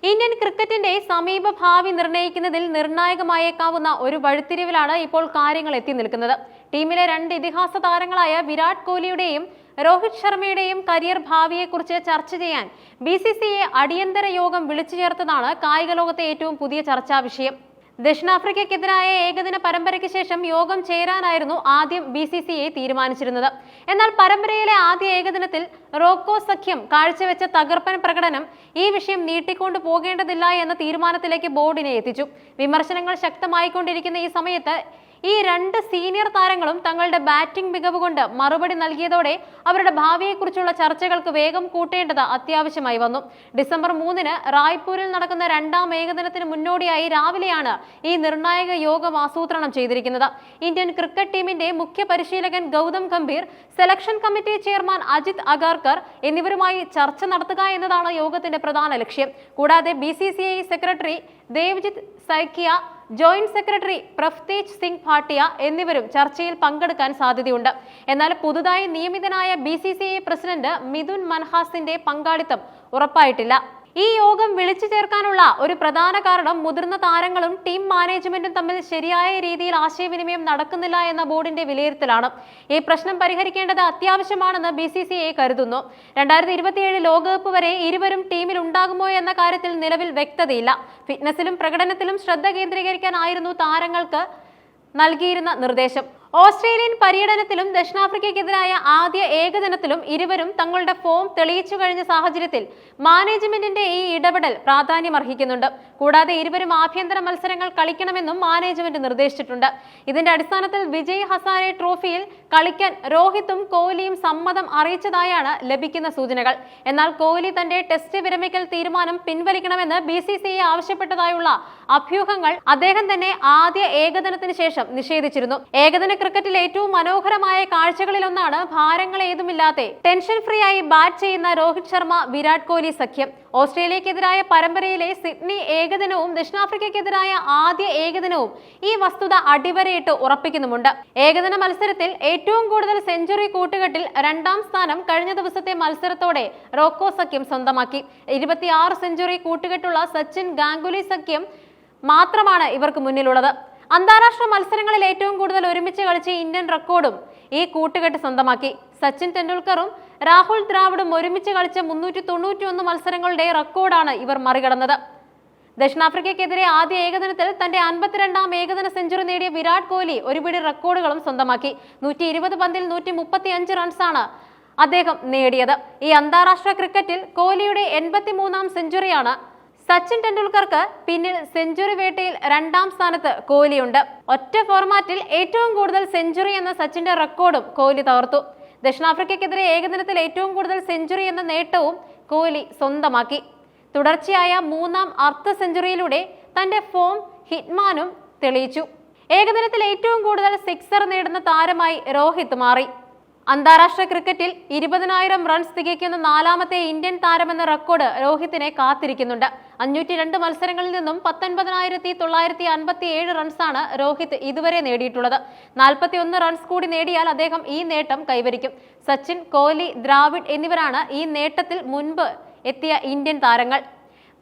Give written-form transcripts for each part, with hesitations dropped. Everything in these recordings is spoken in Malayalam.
ഇന്ത്യൻ ക്രിക്കറ്റിന്റെ സമീപ ഭാവി നിർണ്ണയിക്കുന്നതിൽ നിർണായകമായേക്കാവുന്ന ഒരു വഴിത്തിരിവിലാണ് ഇപ്പോൾ കാര്യങ്ങൾ എത്തി നിൽക്കുന്നത്. ടീമിലെ രണ്ട് ഇതിഹാസ താരങ്ങളായ വിരാട് കോഹ്ലിയുടെയും രോഹിത് ശർമ്മയുടെയും കരിയർ ഭാവിയെക്കുറിച്ച് ചർച്ച ചെയ്യാൻ BCCI അടിയന്തര യോഗം വിളിച്ചു ചേർത്തതാണ് കായിക ലോകത്തെ ഏറ്റവും പുതിയ ചർച്ചാ വിഷയം. ദക്ഷിണാഫ്രിക്കയ്ക്കെതിരായ ഏകദിന പരമ്പരയ്ക്ക് ശേഷം യോഗം ചേരാനായിരുന്നു ആദ്യം BCCI തീരുമാനിച്ചിരുന്നത്. എന്നാൽ പരമ്പരയിലെ ആദ്യ ഏകദിനത്തിൽ റോക്കോ സഖ്യം കാഴ്ചവെച്ച തകർപ്പൻ പ്രകടനം ഈ വിഷയം നീട്ടിക്കൊണ്ടു പോകേണ്ടതില്ല എന്ന തീരുമാനത്തിലേക്ക് ബോർഡിനെ എത്തിച്ചു. വിമർശനങ്ങൾ ശക്തമായിക്കൊണ്ടിരിക്കുന്ന ഈ സമയത്ത് ഈ രണ്ട് സീനിയർ താരങ്ങളും തങ്ങളുടെ ബാറ്റിംഗ് മികവ് കൊണ്ട് മറുപടി നൽകിയതോടെ അവരുടെ ഭാവിയെക്കുറിച്ചുള്ള ചർച്ചകൾക്ക് വേഗം കൂട്ടേണ്ടത് അത്യാവശ്യമായി വന്നു. ഡിസംബർ 3-ന് റായ്പൂരിൽ നടക്കുന്ന രണ്ടാം ഏകദിനത്തിന് മുന്നോടിയായി രാവിലെയാണ് ഈ നിർണായക യോഗം ആസൂത്രണം ചെയ്തിരിക്കുന്നത്. ഇന്ത്യൻ ക്രിക്കറ്റ് ടീമിന്റെ മുഖ്യ പരിശീലകൻ Gautam Gambhir, selection committee chairman Ajit Agarkar എന്നിവരുമായി ചർച്ച നടത്തുക എന്നതാണ് യോഗത്തിന്റെ പ്രധാന ലക്ഷ്യം. കൂടാതെ BCCI secretary Devajit Saikia, joint secretary Prabhtej Singh Bhatia എന്നിവരും ചർച്ചയിൽ പങ്കെടുക്കാൻ സാധ്യതയുണ്ട്. എന്നാൽ പുതുതായി നിയമിതനായ BCCI പ്രസിഡന്റ് മിഥുൻ മൻഹാസിന്റെ പങ്കാളിത്തം ഉറപ്പായിട്ടില്ല. ഈ യോഗം വിളിച്ചു ചേർക്കാനുള്ള ഒരു പ്രധാന കാരണം മുതിർന്ന താരങ്ങളും ടീം മാനേജ്മെന്റും തമ്മിൽ ശരിയായ രീതിയിൽ ആശയവിനിമയം നടക്കുന്നില്ല എന്ന ബോർഡിന്റെ വിലയിരുത്തലാണ്. ഈ പ്രശ്നം പരിഹരിക്കേണ്ടത് അത്യാവശ്യമാണെന്ന് BCCI കരുതുന്നു. 2027 ലോകകപ്പ് വരെ ഇരുവരും ടീമിൽ ഉണ്ടാകുമോ എന്ന കാര്യത്തിൽ നിലവിൽ വ്യക്തതയില്ല. ഫിറ്റ്നസിലും പ്രകടനത്തിലും ശ്രദ്ധ കേന്ദ്രീകരിക്കാനായിരുന്നു താരങ്ങൾക്ക് നൽകിയിരുന്ന നിർദ്ദേശം. ഓസ്ട്രേലിയൻ പര്യടനത്തിലും ദക്ഷിണാഫ്രിക്കയ്ക്കെതിരായ ആദ്യ ഏകദിനത്തിലും ഇരുവരും തങ്ങളുടെ ഫോം തെളിയിച്ചു കഴിഞ്ഞ സാഹചര്യത്തിൽ മാനേജ്മെന്റിന്റെ ഈ ഇടപെടൽ പ്രാധാന്യമർഹിക്കുന്നുണ്ട്. കൂടാതെ ഇരുവരും ആഭ്യന്തര മത്സരങ്ങൾ കളിക്കണമെന്നും മാനേജ്മെന്റ് നിർദ്ദേശിച്ചിട്ടുണ്ട്. ഇതിന്റെ അടിസ്ഥാനത്തിൽ വിജയ് ഹസാരെ ട്രോഫിയിൽ കളിക്കാൻ രോഹിത്തും കോഹ്ലിയും സമ്മതം അറിയിച്ചതായാണ് ലഭിക്കുന്ന സൂചനകൾ. എന്നാൽ കോഹ്ലി തന്റെ ടെസ്റ്റ് വിരമിക്കൽ തീരുമാനം പിൻവലിക്കണമെന്ന് BCCI ആവശ്യപ്പെട്ടതായുള്ള അഭ്യൂഹങ്ങൾ അദ്ദേഹം തന്നെ ആദ്യ ഏകദിനത്തിന് ശേഷം നിഷേധിച്ചിരുന്നു. ഏകദിന ക്രിക്കറ്റിൽ ഏറ്റവും മനോഹരമായ കാഴ്ചകളിലൊന്നാണ് ഭാരങ്ങൾ ഏതുമില്ലാതെ ടെൻഷൻ ഫ്രീ ആയി ബാറ്റ് ചെയ്യുന്ന രോഹിത് ശർമ്മ വിരാട് കോഹ്ലി സഖ്യം. ഓസ്ട്രേലിയക്കെതിരായ പരമ്പരയിലെ സിഡ്നി ഏകദിനവും ദക്ഷിണാഫ്രിക്കയ്ക്കെതിരായ ആദ്യ ഏകദിനവും ഈ വസ്തുത അടിവരയിട്ട് ഉറപ്പിക്കുന്നുമുണ്ട്. ഏകദിന മത്സരത്തിൽ ഏറ്റവും കൂടുതൽ സെഞ്ചുറി കൂട്ടുകെട്ടിൽ രണ്ടാം സ്ഥാനം കഴിഞ്ഞ ദിവസത്തെ മത്സരത്തോടെ റോക്കോ സഖ്യം സ്വന്തമാക്കി. 26 സെഞ്ചുറി കൂട്ടുകെട്ടുള്ള സച്ചിൻ ഗാംഗുലി സഖ്യം മാത്രമാണ് ഇവർക്ക് മുന്നിലുള്ളത്. അന്താരാഷ്ട്ര മത്സരങ്ങളിൽ ഏറ്റവും കൂടുതൽ ഒരുമിച്ച് കളിച്ച ഇന്ത്യൻ റെക്കോർഡും ഈ കൂട്ടുകെട്ട് സ്വന്തമാക്കി. സച്ചിൻ ടെണ്ടുൽക്കറും രാഹുൽ ദ്രാവിഡും ഒരുമിച്ച് കളിച്ച 391 മത്സരങ്ങളുടെ റെക്കോർഡാണ് ഇവർ മറികടന്നത്. ദക്ഷിണാഫ്രിക്കയ്ക്കെതിരെ ആദ്യ ഏകദിനത്തിൽ തന്റെ 52ാം ഏകദിന സെഞ്ചുറി നേടിയ വിരാട് കോഹ്ലി ഒരുപിടി റെക്കോർഡുകളും സ്വന്തമാക്കി. 120 പന്തിൽ 135 റൺസാണ് അദ്ദേഹം നേടിയത്. ഈ അന്താരാഷ്ട്ര ക്രിക്കറ്റിൽ കോഹ്ലിയുടെ 83ാം സെഞ്ചുറിയാണ്. സച്ചിൻ ടെണ്ടുൽക്കർക്ക് പിന്നിൽ സെഞ്ചുറി വേട്ടയിൽ രണ്ടാം സ്ഥാനത്ത് കോഹ്ലിയുണ്ട്. ഒറ്റ ഫോർമാറ്റിൽ ഏറ്റവും കൂടുതൽ സെഞ്ചുറി എന്ന സച്ചിന്റെ റെക്കോർഡും കോഹ്ലി തകർത്തു. ദക്ഷിണാഫ്രിക്കയ്ക്കെതിരെ ഏകദിനത്തിൽ ഏറ്റവും കൂടുതൽ സെഞ്ചുറി എന്ന നേട്ടവും കോഹ്ലി സ്വന്തമാക്കി. തുടർച്ചയായ 3ാം അർദ്ധ സെഞ്ചുറിയിലൂടെ തന്റെ ഫോം ഹിറ്റ്മാനും തെളിയിച്ചു. ഏകദിനത്തിൽ ഏറ്റവും കൂടുതൽ സിക്സർ നേടുന്ന താരമായി രോഹിത് മാറി. അന്താരാഷ്ട്ര ക്രിക്കറ്റിൽ 20,000 റൺസ് തികയ്ക്കുന്ന 4ാമത്തെ ഇന്ത്യൻ താരമെന്ന റെക്കോർഡ് രോഹിത്തിനെ കാത്തിരിക്കുന്നുണ്ട്. 502 മത്സരങ്ങളിൽ നിന്നും 19,957 റൺസാണ് രോഹിത് ഇതുവരെ നേടിയിട്ടുള്ളത്. 41 റൺസ് കൂടി നേടിയാൽ അദ്ദേഹം ഈ നേട്ടം കൈവരിക്കും. സച്ചിൻ, കോഹ്ലി, ദ്രാവിഡ് എന്നിവരാണ് ഈ നേട്ടത്തിൽ മുൻപ് എത്തിയ ഇന്ത്യൻ താരങ്ങൾ.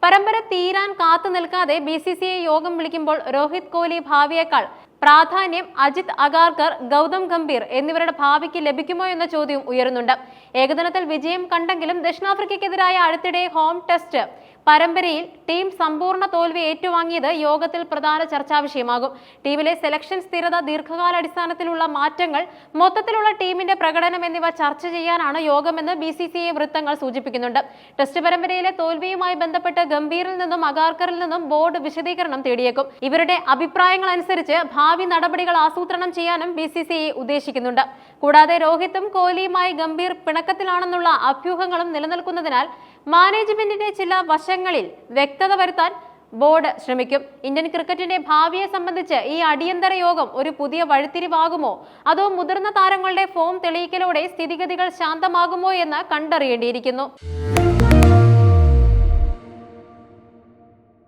പരമ്പര തീരാൻ കാത്തു നിൽക്കാതെ BCCI യോഗം വിളിക്കുമ്പോൾ രോഹിത് കോഹ്ലി ഭാവിയേക്കാൾ പ്രാധാന്യം അജിത് അഗാർക്കർ, ഗൗതം ഗംഭീർ എന്നിവരുടെ ഭാവിക്ക് ലഭിക്കുമോ എന്ന ചോദ്യം ഉയരുന്നുണ്ട്. ഏകദിനത്തിൽ വിജയം കണ്ടെങ്കിലും ദക്ഷിണാഫ്രിക്കയ്ക്കെതിരായ അടുത്തിടെ ഹോം ടെസ്റ്റ് പരമ്പരയിൽ ടീം സമ്പൂർണ്ണ തോൽവി ഏറ്റുവാങ്ങിയത് യോഗത്തിൽ പ്രധാന ചർച്ചാ വിഷയമാകും. ടീമിലെ സെലക്ഷൻ സ്ഥിരത, ദീർഘകാലാടിസ്ഥാനത്തിലുള്ള മാറ്റങ്ങൾ, മൊത്തത്തിലുള്ള ടീമിന്റെ പ്രകടനം എന്നിവ ചർച്ച ചെയ്യാനാണ് യോഗമെന്ന് BCCI വൃത്തങ്ങൾ സൂചിപ്പിക്കുന്നുണ്ട്. ടെസ്റ്റ് പരമ്പരയിലെ തോൽവിയുമായി ബന്ധപ്പെട്ട് ഗംഭീറിൽ നിന്നും അഗാർക്കറിൽ നിന്നും ബോർഡ് വിശദീകരണം തേടിയേക്കും. ഇവരുടെ അഭിപ്രായങ്ങൾ അനുസരിച്ച് ഭാവി നടപടികൾ ആസൂത്രണം ചെയ്യാനും BCCI ഉദ്ദേശിക്കുന്നുണ്ട്. കൂടാതെ രോഹിത്തും കോഹ്ലിയുമായി ഗംഭീർ പിണക്കത്തിലാണെന്നുള്ള അഭ്യൂഹങ്ങളും നിലനിൽക്കുന്നതിനാൽ മാനേജ്മെന്റിന്റെ ചില വശങ്ങളിൽ വ്യക്തത വരുത്താൻ ബോർഡ് ശ്രമിക്കും. ഇന്ത്യൻ ക്രിക്കറ്റിന്റെ ഭാവിയെ സംബന്ധിച്ച് ഈ അടിയന്തര യോഗം ഒരു പുതിയ വഴിത്തിരിവാകുമോ, അതോ മുതിർന്ന താരങ്ങളുടെ ഫോം തെളിയിക്കലോടെ സ്ഥിതിഗതികൾ ശാന്തമാകുമോ എന്ന് കണ്ടറിയേണ്ടിയിരിക്കുന്നു.